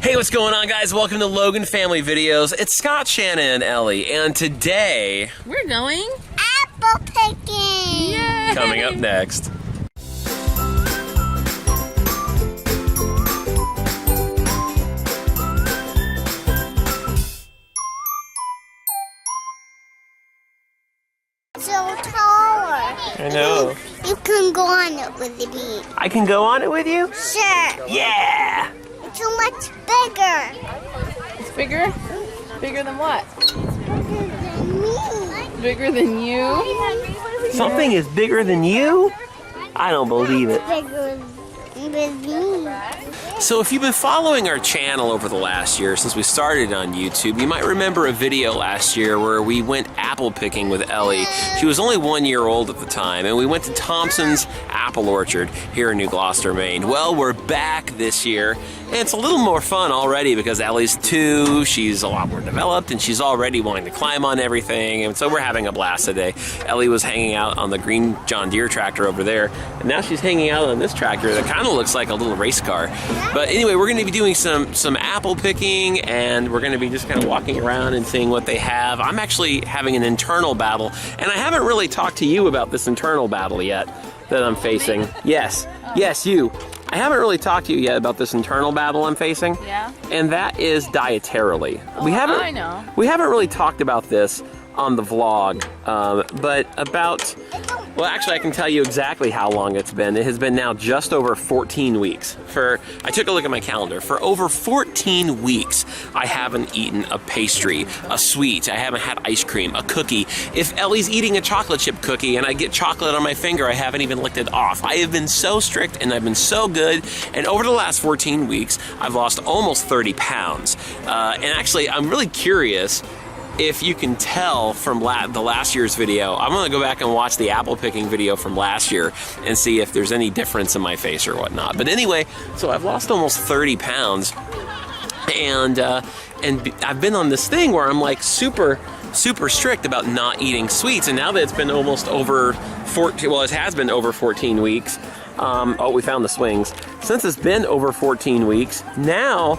Hey, what's going on, guys? Welcome to Logan Family Videos. It's Scott, Shannon, and Ellie, and today we're going apple picking. Yay! Coming up next. So taller. I know. You can go on it with me. I can go on it with you? Sure. Yeah! It's so much bigger. It's bigger? Bigger than what? Bigger than me. Bigger than you? Something is bigger than you? I don't believe it. Bigger than me. So if you've been following our channel over the last year, since we started on YouTube, you might remember a video last year where we went apple picking with Ellie. She was only 1 year old at the time, and we went to Thompson's apple orchard here in New Gloucester, Maine. Well, we're back this year, and it's a little more fun already because Ellie's 2, she's a lot more developed, and she's already wanting to climb on everything, and so we're having a blast today. Ellie was hanging out on the green John Deere tractor over there, and now she's hanging out on this tractor that kind of looks like a little race car. But anyway, we're going to be doing some apple picking, and we're going to be just kind of walking around and seeing what they have. I'm actually having an internal battle, and I haven't really talked to you about this internal battle yet that I'm facing. Yes, you. I haven't really talked to you yet about this internal battle I'm facing. Yeah. And that is dietarily. Oh, I know. We haven't really talked about this on the vlog, but about, well, actually I can tell you exactly how long it's been. It has been now just over 14 weeks. I took a look at my calendar. For over 14 weeks, I haven't eaten a pastry, a sweet. I haven't had ice cream, a cookie. If Ellie's eating a chocolate chip cookie and I get chocolate on my finger, I haven't even licked it off. I have been so strict and I've been so good. And over the last 14 weeks, I've lost almost 30 pounds. And actually, I'm really curious if you can tell from the last year's video. I'm gonna go back and watch the apple picking video from last year and see if there's any difference in my face or whatnot. But anyway, so I've lost almost 30 pounds, and I've been on this thing where I'm like super strict about not eating sweets, and now that it's been almost over 14, well, it has been over 14 weeks. Oh, we found the swings. Since it's been over 14 weeks, now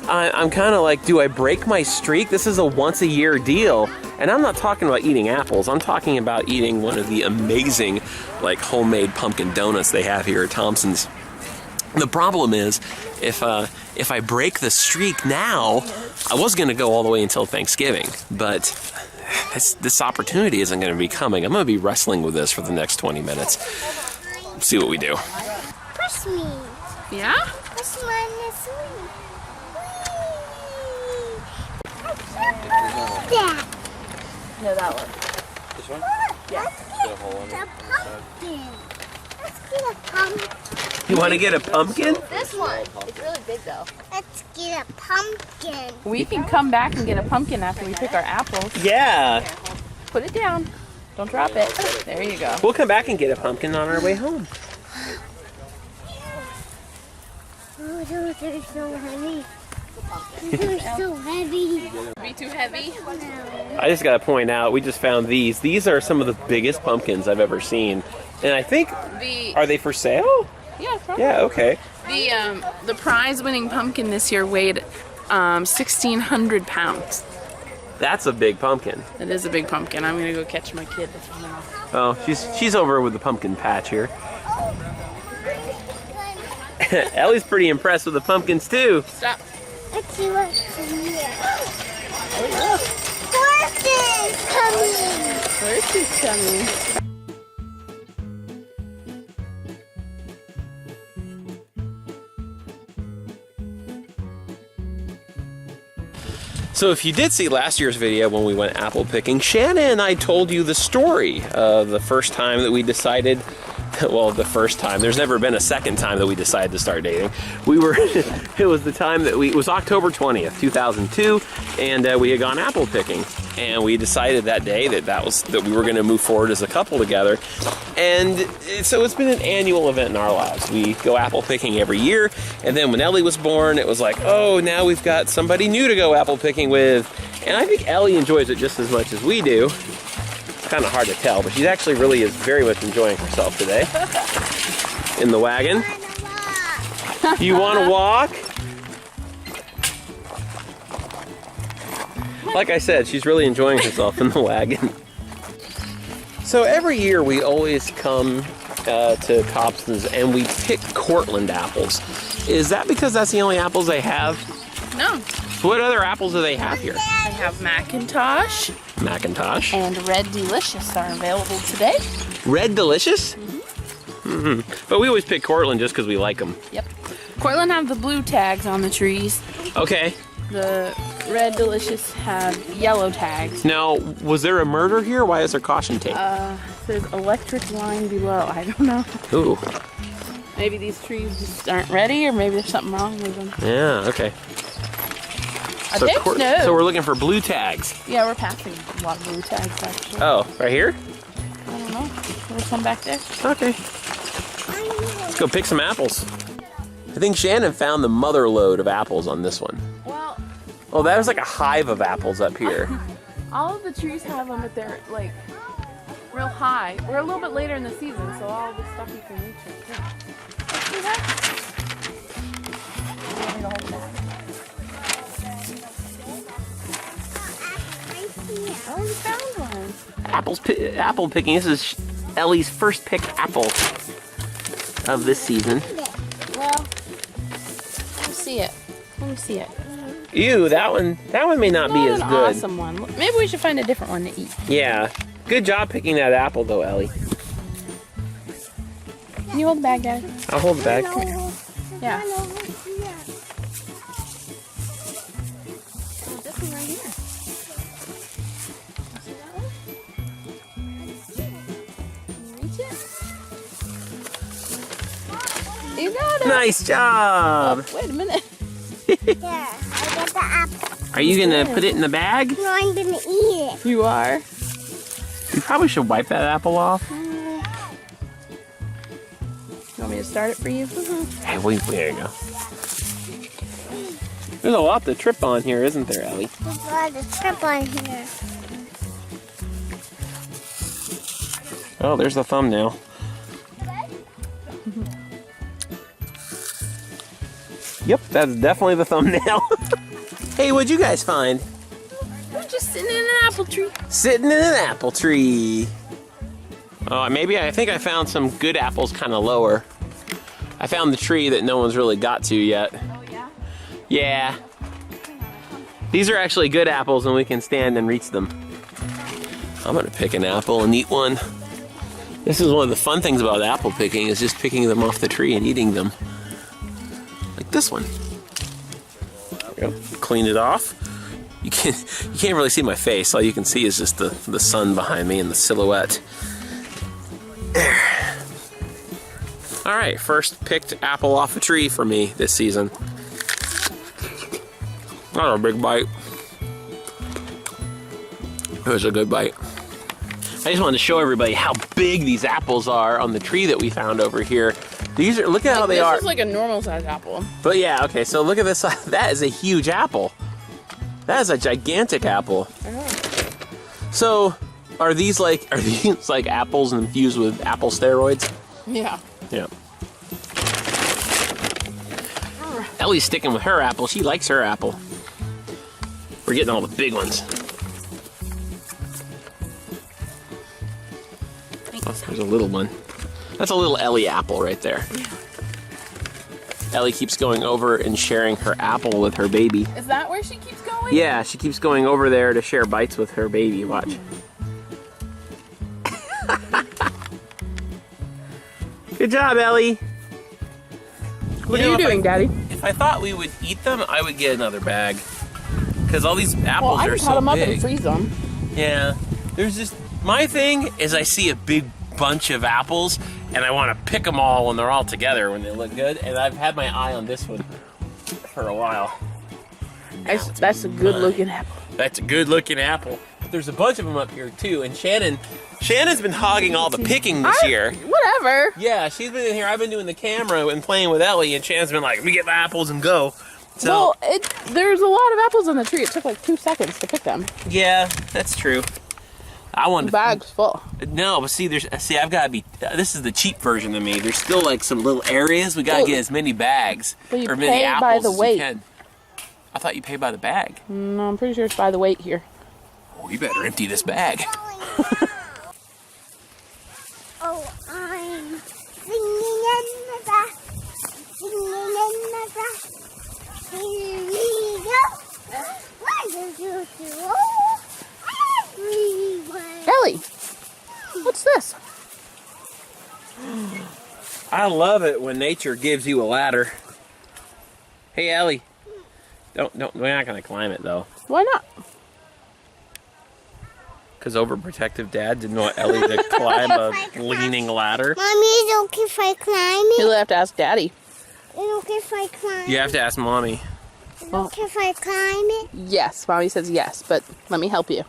I'm kind of like, do I break my streak? This is a once a year deal. And I'm not talking about eating apples. I'm talking about eating one of the amazing, like, homemade pumpkin donuts they have here at Thompson's. The problem is, if I break the streak now, I was going to go all the way until Thanksgiving, but this opportunity isn't going to be coming. I'm going to be wrestling with this for the next 20 minutes. See what we do. Push me. Yeah? Push me on this way. That. No, that one. This one? Yeah. Let's get a pumpkin. You want to get a pumpkin? This one. It's really big though. Let's get a pumpkin. We can come back and get a pumpkin after we pick our apples. Yeah. Put it down. Don't drop it. There you go. We'll come back and get a pumpkin on our way home. Oh, those are so heavy. They're so heavy. Be too heavy? I just got to point out, we just found these. These are some of the biggest pumpkins I've ever seen. And I think, are they for sale? Yeah, probably. Yeah, okay. The prize-winning pumpkin this year weighed 1,600 pounds. That's a big pumpkin. It is a big pumpkin. I'm gonna go catch my kid this one off. Oh, she's over with the pumpkin patch here. Ellie's pretty impressed with the pumpkins too. Stop. Let's see what's in here. Horses coming. Horses coming. So if you did see last year's video when we went apple picking, Shannon and I told you the story of the first time that we decided, well, the first time, there's never been a second time that we decided to start dating. It was the time that it was October 20th, 2002, and we had gone apple picking. And we decided that day that we were going to move forward as a couple together. And so it's been an annual event in our lives. We go apple picking every year. And then when Ellie was born, it was like, oh, now we've got somebody new to go apple picking with. And I think Ellie enjoys it just as much as we do. It's kind of hard to tell, but she actually really is very much enjoying herself today. In the wagon. You want to walk? Like I said, she's really enjoying herself in the wagon. So every year we always come to Thompson's and we pick Cortland apples. Is that because that's the only apples they have? No. What other apples do they have here? They have Macintosh. Macintosh. And Red Delicious are available today. Red Delicious? But we always pick Cortland just because we like them. Yep. Cortland have the blue tags on the trees. Okay. The Red Delicious have yellow tags. Now, was there a murder here? Why is there caution tape? There's electric line below. I don't know. Ooh. Maybe these trees just aren't ready, or maybe there's something wrong with them. Yeah, okay. I think so. So we're looking for blue tags. Yeah, we're passing a lot of blue tags, actually. Oh, right here? I don't know. There's some back there. Okay. Let's go pick some apples. I think Shannon found the mother load of apples on this one. Well, Oh, that was like a hive of apples up here. all of the trees have them, but they're like real high. We're a little bit later in the season, so all of this stuff you can reach it too. See that? Oh, you found one. Apple picking. This is Ellie's first picked apple of this season. Well, let me see it. Let me see it. Ew, that one may not be as Not an good. awesome one. Maybe we should find a different one to eat. Yeah. Good job picking that apple though, Ellie. Can you hold the bag, Daddy? I'll hold the bag. Yeah. Over here. This one right here. See that one? Can you reach it? You got it. Nice job. Oh, wait a minute. There, I got the apple. Are you gonna put it in the bag? No, I'm gonna eat it. You are. You probably should wipe that apple off. You want me to start it for you? Hey, there you go. There's a lot to trip on here, isn't there, Ellie? There's a lot of trip on here. Oh, there's the thumbnail. Yep, that's definitely the thumbnail. Hey, what'd you guys find? We're just sitting in an apple tree. Sitting in an apple tree. Oh, I think I found some good apples kind of lower. I found the tree that no one's really got to yet. Oh, yeah? Yeah. These are actually good apples and we can stand and reach them. I'm gonna pick an apple and eat one. This is one of the fun things about apple picking is just picking them off the tree and eating them. Like this one. There we go. Clean it off. You can't really see my face. All you can see is just the sun behind me and the silhouette. There. All right, first picked apple off a tree for me this season. Not a big bite. It was a good bite. I just wanted to show everybody how big these apples are on the tree that we found over here. These are, look at how they are. This is like a normal size apple. But yeah, okay, so look at this. That is a huge apple. That is a gigantic apple. I know. So, are these like apples infused with apple steroids? Yeah. Yeah. Ellie's sticking with her apple. She likes her apple. We're getting all the big ones. Oh, there's a little one. That's a little Ellie apple right there. Yeah. Ellie keeps going over and sharing her apple with her baby. Is that where she keeps going? Yeah, she keeps going over there to share bites with her baby. Watch. Good job, Ellie. What are you doing, Daddy? If I thought we would eat them, I would get another bag. Because all these Well, apples I are can so cut them up big. and freeze them. Yeah. There's just, my thing is I see a big bunch of apples and I want to pick them all when they're all together when they look good. And I've had my eye on this one for a while. That's a good looking apple. That's a good looking apple. There's a bunch of them up here too. And Shannon's been hogging all the picking this year. Whatever. Yeah, she's been in here. I've been doing the camera and playing with Ellie, and Shannon's been like, "Let me get the apples and go." So Well, there's a lot of apples on the tree. It took like 2 seconds to pick them. yeah, that's true. I wanted The bag's full. No, but see, I've got to be. This is the cheap version of me. There's still like some little areas we got to get as many bags But you or many pay apples by the as weight. you can. I thought you paid by the bag. No, I'm pretty sure it's by the weight here. Oh, you better empty this bag. Oh, I'm singing in the back. Singing in the back. Here we go. 1, 2, 3, everywhere. Ellie, what's this? I love it when nature gives you a ladder. Hey, Ellie. Don't, we're not going to climb it, though. Why not? Because overprotective dad didn't want Ellie to climb a leaning ladder. Mommy, is it okay if I climb it? You'll have to ask Daddy. Is it okay if I climb You have to ask Mommy. Is it okay if I climb it? Yes, Mommy says yes, but let me help you. Yep.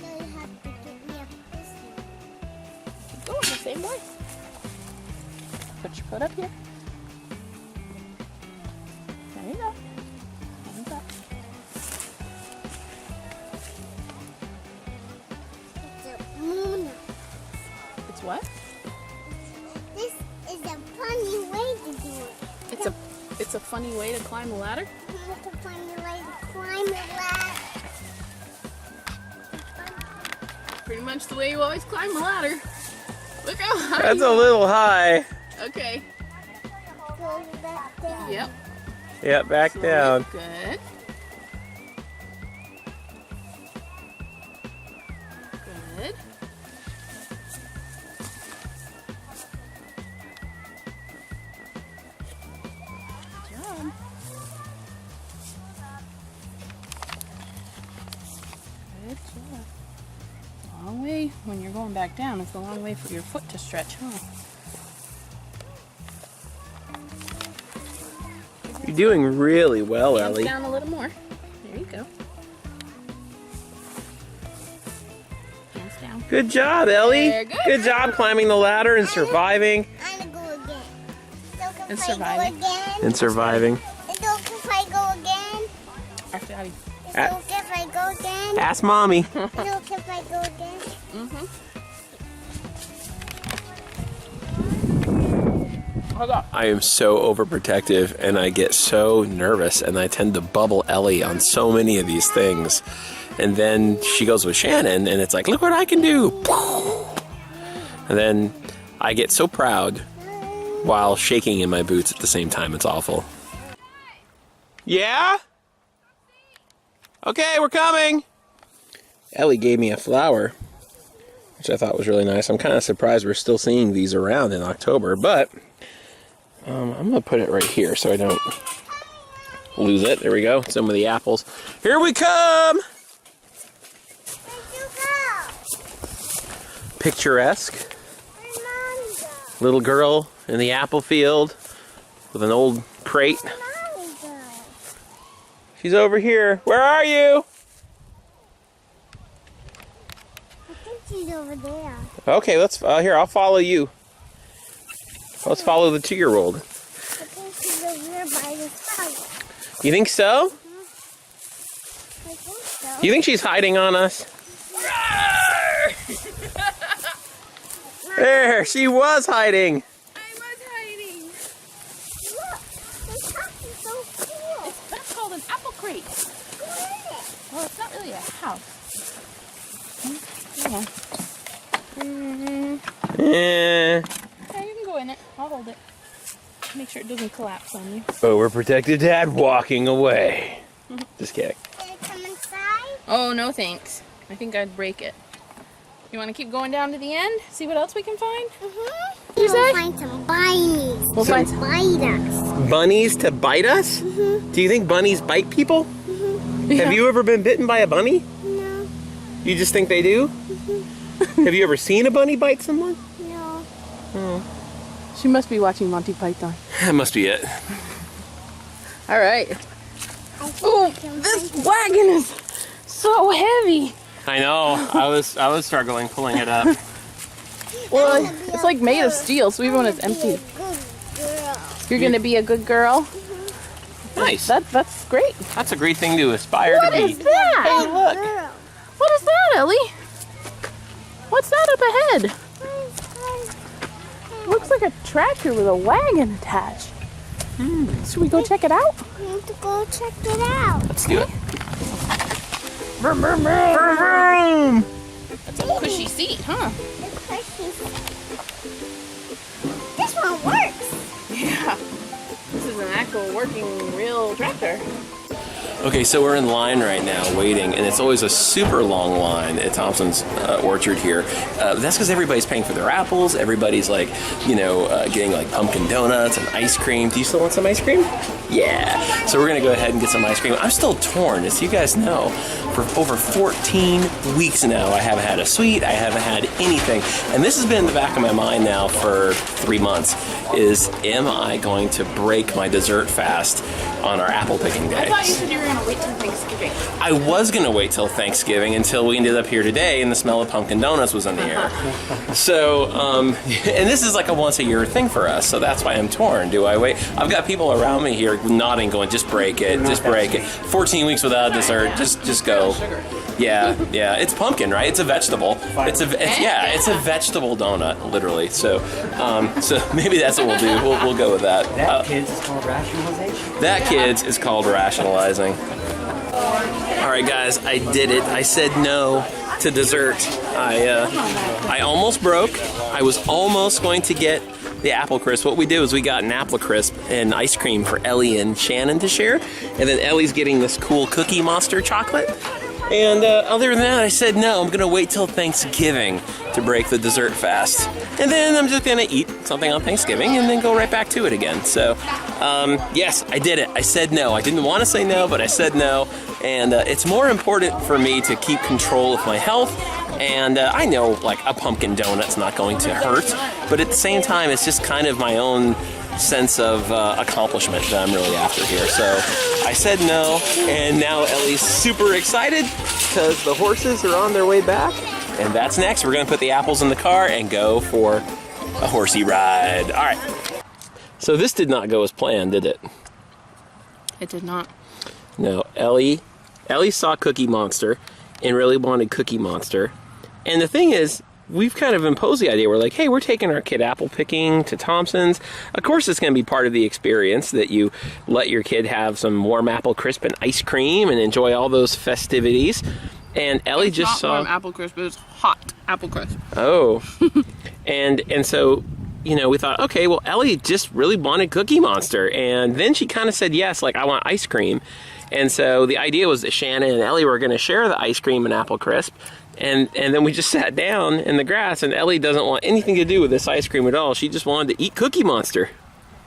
No, you have to get me up this way. Keep going the same way. Put your foot up here. There you go. Hands up. It's a moon. It's what? This is a funny way to do it. It's a funny way to climb a ladder. It's a funny way to climb the ladder. Pretty much the way you always climb a ladder. Look how high. That's a little high. Okay. Go back down. Yep. Yeah, back down. Good. Good. Good job. Good job. Long way when you're going back down. It's a long way for your foot to stretch, huh? You're doing really well, Hands Ellie. down a little more. There you go. Hands down. Good job, Ellie. There, good. Good job climbing the ladder and surviving. I'm gonna go again. It's okay And if I surviving. go again. And surviving. It's okay if I go again. After Daddy. It's okay if I go again. Ask Mommy. It's okay if I go again. Mm-hmm. Hold on. I am so overprotective and I get so nervous and I tend to bubble Ellie on so many of these things. And then she goes with Shannon and it's like, look what I can do. And then I get so proud while shaking in my boots at the same time. It's awful. Yeah? Okay, we're coming. Ellie gave me a flower, which I thought was really nice. I'm kind of surprised we're still seeing these around in October, but I'm going to put it right here so I don't lose it. There we go. Some of the apples. Here we come! Where'd you go? Picturesque. Where'd Mommy go? Little girl in the apple field with an old crate. Where'd Mommy go? She's over here. Where are you? I think she's over there. Okay, let's, here, I'll follow you. Let's follow the 2-year-old. I think she's over there by this house. You think so? I think so. You think she's hiding on us? There, she was hiding. I was hiding. Look, this house is so cool. That's called an apple crate. Go in it. Well, it's not really a house. Come on. Eh. Yeah, you can go in it. I'll hold it. Make sure it doesn't collapse on you. Overprotective dad walking away. Just kidding. Can I come inside? Oh, no thanks. I think I'd break it. You want to keep going down to the end? See what else we can find? Mm-hmm. You say? We'll find some bunnies. We'll find some bite us. Bunnies to bite us? Do you think bunnies bite people? Yeah. Have you ever been bitten by a bunny? No, You just think they do? Have you ever seen a bunny bite someone? no. She must be watching Monty Python. That must be it. All right. I think Oh, I can this find wagon is so heavy. I know. I was struggling pulling it up. Well, wanna be it's a like made of girl. steel, so even when it's I wanna be empty, a good girl. you're gonna be a good girl. Nice. That's great. That's a great thing to aspire What to be. is that? Hey, look. Girl. What is that, Ellie? What's that up ahead? Looks like a tractor with a wagon attached. Should we go check it out? We need to go check it out. Let's do it. That's a cushy seat, huh? This one works. Yeah. This is an actual working real tractor. Okay, so we're in line right now waiting, and it's always a super long line at Thompson's orchard here. That's because everybody's paying for their apples. Everybody's like, getting like pumpkin donuts and ice cream. Do you still want some ice cream? Yeah. So we're gonna go ahead and get some ice cream. I'm still torn, as you guys know. For over 14 weeks now, I haven't had a sweet. I haven't had anything, and this has been in the back of my mind now for 3 months. Am I going to break my dessert fast on our apple picking day? I thought you said you were gonna wait till Thanksgiving. I was gonna wait till Thanksgiving until we ended up here today and the smell of pumpkin donuts was in the air. So, and this is like a once a year thing for us, so that's why I'm torn. Do I wait? I've got people around me here nodding, going, just break it, just break it. 14 weeks without dessert, just go. Yeah, it's pumpkin, right? It's a vegetable. It's a vegetable donut, literally. So maybe that's what we'll do. We'll go with that. That, kids, is called rationalization. That, kids, is called rationalizing. All right, guys, I did it. I said no to dessert. I almost broke. I was almost going to get the apple crisp. What we did was we got an apple crisp and ice cream for Ellie and Shanon to share, and then Ellie's getting this cool Cookie Monster chocolate. And other than that, I said no, I'm gonna wait till Thanksgiving to break the dessert fast. And then I'm just gonna eat something on Thanksgiving and then go right back to it again. So, yes, I did it. I said no. I didn't want to say no, but I said no. And it's more important for me to keep control of my health. And I know, like, a pumpkin donut's not going to hurt, but at the same time, it's just kind of my own sense of accomplishment that I'm really after here. So I said no, and now Ellie's super excited because the horses are on their way back, and that's next. We're gonna put the apples in the car and go for a horsey ride. All right. So this did not go as planned, did it? It did not. No, Ellie saw Cookie Monster and really wanted Cookie Monster. And the thing is, we've kind of imposed the idea. We're like, hey, we're taking our kid apple picking to Thompson's. Of course, it's going to be part of the experience that you let your kid have some warm apple crisp and ice cream and enjoy all those festivities. And Ellie It's just not saw warm apple crisp, it's hot apple crisp. Oh, and so, we thought, okay, well, Ellie just really wanted Cookie Monster, and then she kind of said yes, like, I want ice cream. And so the idea was that Shannon and Ellie were going to share the ice cream and apple crisp. And then we just sat down in the grass, and Ellie doesn't want anything to do with this ice cream at all. She just wanted to eat Cookie Monster.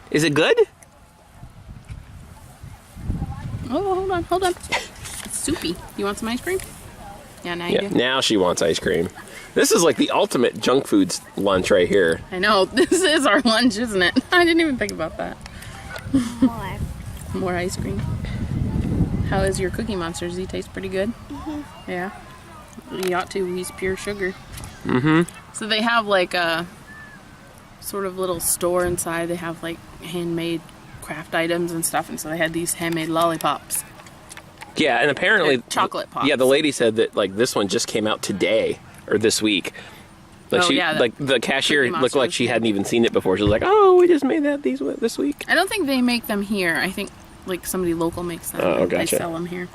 Is it good? Oh, hold on. It's soupy. You want some ice cream? Yeah, now you do. Now she wants ice cream. This is like the ultimate junk foods lunch right here. I know. This is our lunch, isn't it? I didn't even think about that. More. More ice cream. How is your Cookie Monster? Does he taste pretty good? Mm-hmm. Yeah. He ought to. He's pure sugar. Mm-hmm. So they have like a sort of little store inside. They have like handmade craft items and stuff, and so they had these handmade lollipops. Yeah, and apparently They're chocolate pops. Yeah, the lady said that like this one just came out today or this week. Like like the cashier looked like she hadn't even seen it before. She was like, "Oh, we just made that this week." I don't think they make them here. I think like somebody local makes them. Oh, gotcha. They sell them here.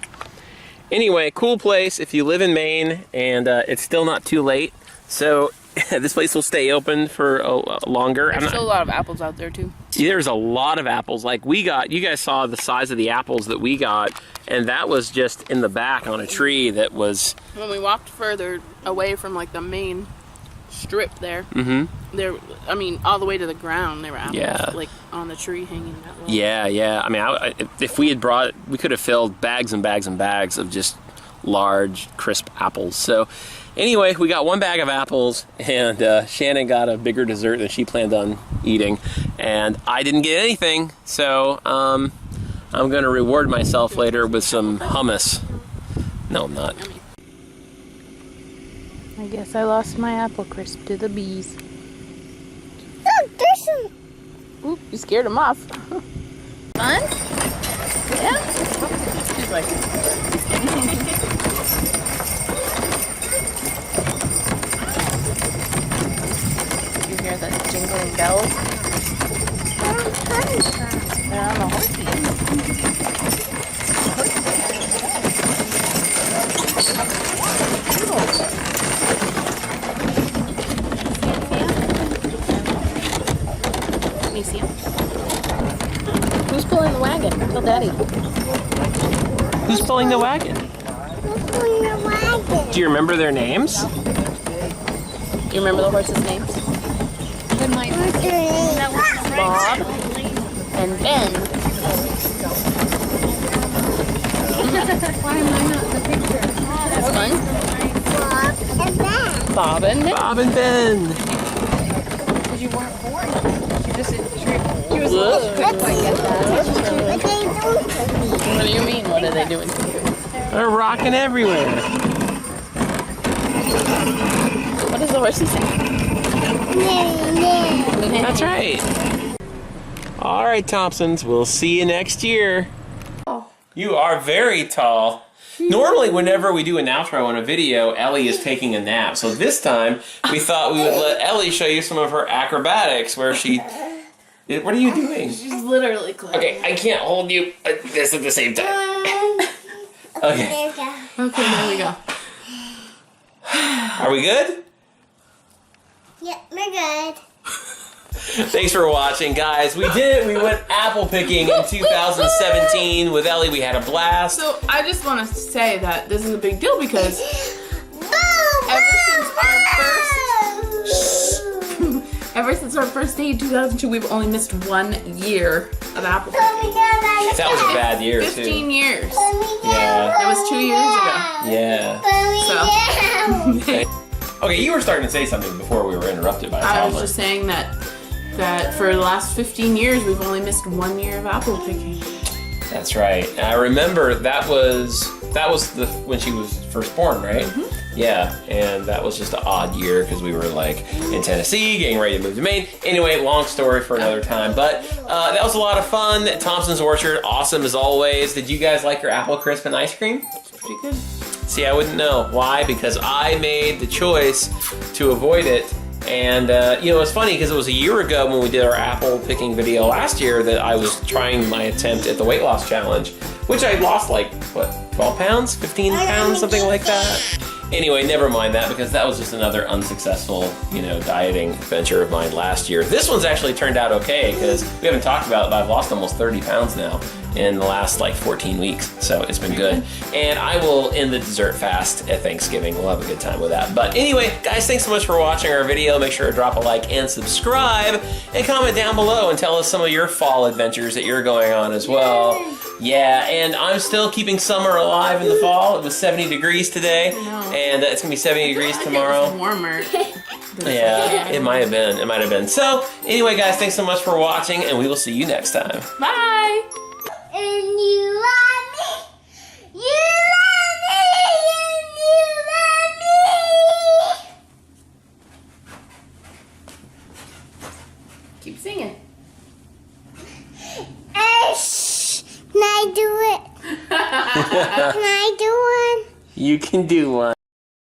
Anyway, cool place if you live in Maine, and it's still not too late. So this place will stay open for longer. There's still a lot of apples out there too. There's a lot of apples. Like we got, you guys saw the size of the apples that we got, and that was just in the back on a tree that was... When we walked further away from like the main strip there, there, I mean, all the way to the ground, there were apples like on the tree hanging that low. Yeah. I mean, if we had brought, we could have filled bags and bags and bags of just large, crisp apples. So anyway, we got one bag of apples, and Shannon got a bigger dessert than she planned on eating, and I didn't get anything. So I'm going to reward myself later with some hummus. No, I'm not. I guess I lost my apple crisp to the bees. Look, there's some. Oop, you scared them off. Fun? Yeah? She's like... You hear the jingling bells? Where are they coming from? They're on the horsey. Can you see him? Who's pulling the wagon? Tell Daddy. Who's pulling the wagon? Who's pulling the wagon? Do you remember their names? You remember the horses' names? What's your name? Bob and Ben. Why am I not in the picture? That's fun. Bob and Ben. Bob and Ben. Bob and Ben. Because you weren't born. You just she was Whoa. But they don't to me. What do you mean? What are they doing to you? They're rocking everywhere. What does the horsey say? That's right. All right, Thompsons. We'll see you next year. You are very tall. Normally, whenever we do an outro on a video, Ellie is taking a nap. So this time, we thought we would let Ellie show you some of her acrobatics where she... What are you doing? She's literally close. Okay, I can't hold you this at the same time. Okay. There you go. Okay, there we go. Are we good? Yep, we're good. Thanks for watching, guys. We did it. We went apple picking in 2017 with Ellie. We had a blast. So I just want to say that this is a big deal because Boom! ever since our first day in 2002, we've only missed 1 year of apple picking. That was a bad year, 15 too. years. Yeah. That was 2 years ago. Yeah. Okay, you were starting to say something before we were interrupted by a I was toddler. just saying that for the last 15 years, we've only missed 1 year of apple picking. That's right. And I remember that was when she was first born, right? Mm-hmm. Yeah, and that was just an odd year because we were like in Tennessee, getting ready to move to Maine. Anyway, long story for another time. But that was a lot of fun. Thompson's Orchard, awesome as always. Did you guys like your apple crisp and ice cream? It's pretty good. See, I wouldn't know. Why? Because I made the choice to avoid it. And, it's funny because it was a year ago when we did our apple picking video last year that I was trying my attempt at the weight loss challenge, which I lost like, 12 pounds? 15 pounds? Something like that. Anyway, never mind that because that was just another unsuccessful, dieting adventure of mine last year. This one's actually turned out okay because we haven't talked about it, but I've lost almost 30 pounds now in the last 14 weeks. So it's been good. And I will end the dessert fast at Thanksgiving. We'll have a good time with that. But anyway, guys, thanks so much for watching our video. Make sure to drop a like and subscribe and comment down below and tell us some of your fall adventures that you're going on as well. Yeah, and I'm still keeping summer alive in the fall. It was 70 degrees today, and it's gonna be 70 degrees tomorrow. It's warmer. Yeah, it might have been. It might have been. So, anyway, guys, thanks so much for watching, and we will see you next time. Bye. And you love me. You love me. And you love me. Keep singing. Can I do it? Can I do one? You can do one.